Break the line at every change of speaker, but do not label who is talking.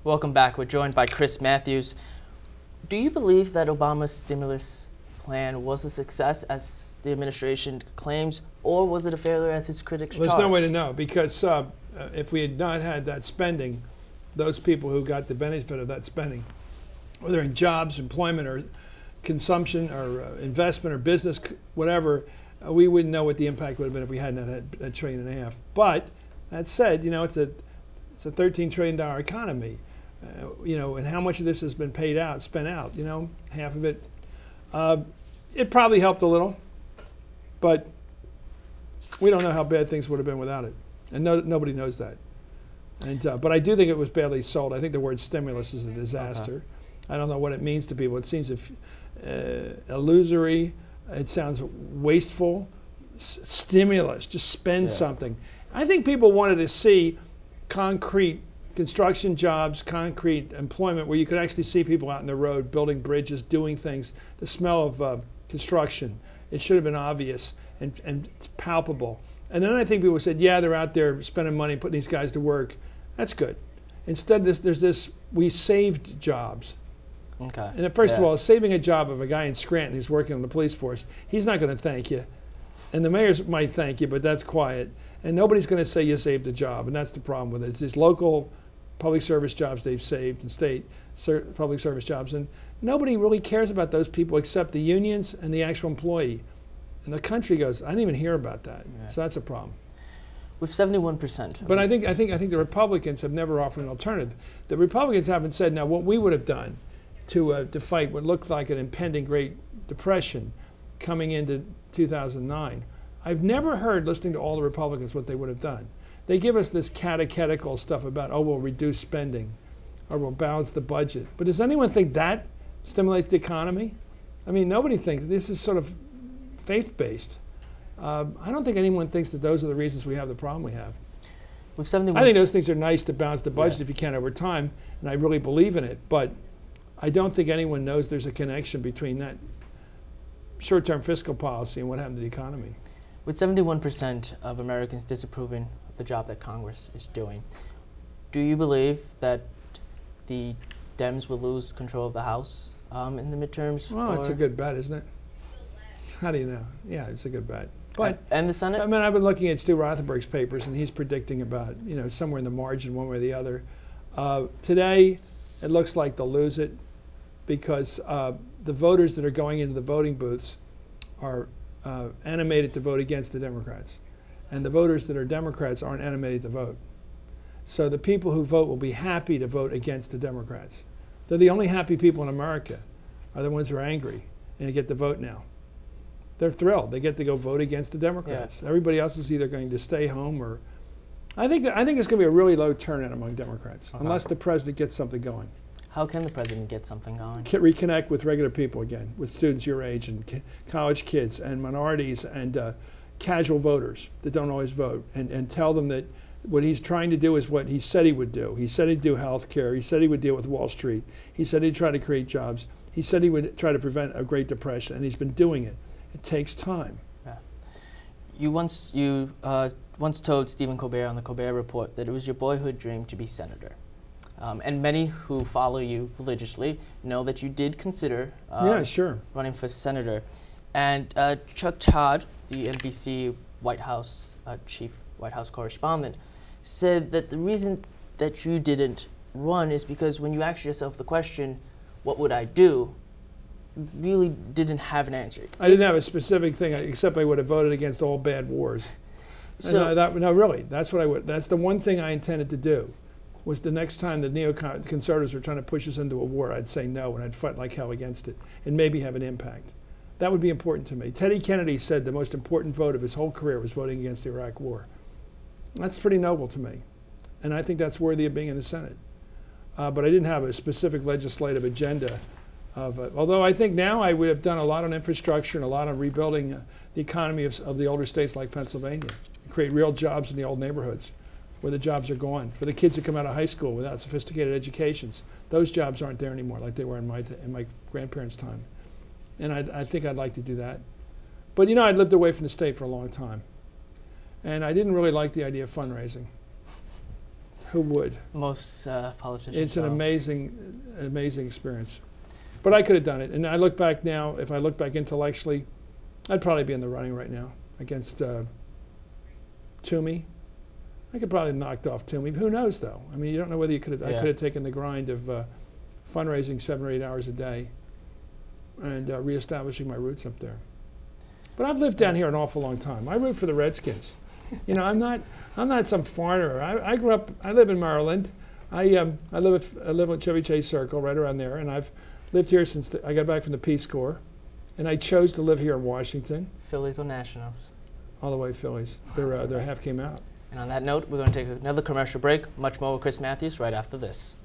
Welcome back. We're joined by Chris Matthews. Do you believe that Obama's stimulus plan was a success, as the administration claims, or was it a failure, as his critics charge?
There's no way to know, because if we had not had that spending, those people who got the benefit of that spending, whether in jobs, employment, or consumption, or investment, or business, whatever, we wouldn't know what the impact would have been if we hadn't had that $1.5 trillion. But that said, you know, it's a $13 trillion economy. And how much of this has been paid out, spent out, half of it. It probably helped a little, but we don't know how bad things would have been without it. And nobody knows that. But I do think it was badly sold. I think the word stimulus is a disaster. I don't know what it means to people. It seems illusory. It sounds wasteful. Stimulus, just spend something. I think people wanted to see concrete construction jobs, concrete employment, where you could actually see people out in the road building bridges, doing things. The smell of construction. It should have been obvious and palpable. And then I think people said, yeah, they're out there spending money, putting these guys to work. That's good. Instead, there's this, we saved jobs.
Okay.
And first of all, saving a job of a guy in Scranton who's working on the police force, he's not going to thank you. And the mayors might thank you, but that's quiet. And nobody's going to say you saved a job, and that's the problem with it. It's these local public service jobs they've saved, and state public service jobs, and nobody really cares about those people except the unions and the actual employee. And the country goes, I didn't even hear about that. Yeah. So that's a problem.
With 71%.
But I think the Republicans have never offered an alternative. The Republicans haven't said, now what we would have done to fight what looked like an impending Great Depression coming into 2009. I've never heard, listening to all the Republicans, what they would have done. They give us this catechetical stuff about, oh, we'll reduce spending, or we'll balance the budget. But does anyone think that stimulates the economy? I mean, nobody thinks. This is sort of faith-based. I don't think anyone thinks that those are the reasons we have the problem we have.
With 71,
I think those things are nice to balance the budget if you can over time, and I really believe in it. But I don't think anyone knows there's a connection between that short-term fiscal policy and what happened to the economy.
With 71% of Americans disapproving of the job that Congress is doing, do you believe that the Dems will lose control of the House in the midterms?
Well, it's a good bet, isn't it? How do you know? Yeah, it's a good bet. But
and the Senate?
I mean, I've been looking at Stu Rothenberg's papers, and he's predicting about, somewhere in the margin, one way or the other. Today, it looks like they'll lose it because the voters that are going into the voting booths are animated to vote against the Democrats. And the voters that are Democrats aren't animated to vote. So the people who vote will be happy to vote against the Democrats. They're the only happy people in America, are the ones who are angry and get to vote now. They're thrilled. They get to go vote against the Democrats. Yeah. Everybody else is either going to stay home or... I think there's going to be a really low turnout among Democrats, unless the president gets something going.
How can the president get something going?
Reconnect with regular people again, with students your age and college kids and minorities and casual voters that don't always vote, and tell them that what he's trying to do is what he said he would do. He said he'd do health care. He said he would deal with Wall Street. He said he'd try to create jobs. He said he would try to prevent a Great Depression, and he's been doing it. It takes time.
Yeah. You once told Stephen Colbert on the Colbert Report that it was your boyhood dream to be senator. And many who follow you religiously know that you did consider running for senator. And Chuck Todd, the NBC White House chief White House correspondent, said that the reason that you didn't run is because when you asked yourself the question, what would I do, you really didn't have an answer.
I didn't have a specific thing, except I would have voted against all bad wars. So no, really, that's what I would. That's the one thing I intended to do. Was the next time the neoconservatives were trying to push us into a war, I'd say no, and I'd fight like hell against it, and maybe have an impact. That would be important to me. Teddy Kennedy said the most important vote of his whole career was voting against the Iraq War. That's pretty noble to me, and I think that's worthy of being in the Senate. But I didn't have a specific legislative agenda. Although I think now I would have done a lot on infrastructure and a lot on rebuilding the economy of the older states like Pennsylvania, and create real jobs in the old neighborhoods where the jobs are gone. For the kids who come out of high school without sophisticated educations, those jobs aren't there anymore like they were in my grandparents' time. And I think I'd like to do that. But I'd lived away from the state for a long time. And I didn't really like the idea of fundraising. Who would?
Most politicians.
It's an
don't.
amazing experience. But I could have done it. And I look back now, if I look back intellectually, I'd probably be in the running right now against Toomey. I could probably have knocked off Toomey. Who knows, though? I mean, you don't know whether you could have. I could have taken the grind of fundraising 7 or 8 hours a day and reestablishing my roots up there. But I've lived down here an awful long time. I root for the Redskins. You know, I'm not some foreigner. I grew up. I live in Maryland. I live at Chevy Chase Circle, right around there, and I've lived here since I got back from the Peace Corps, and I chose to live here in Washington.
Phillies or Nationals?
All the way Phillies. Their half came out.
And on that note, we're going to take another commercial break. Much more with Chris Matthews right after this.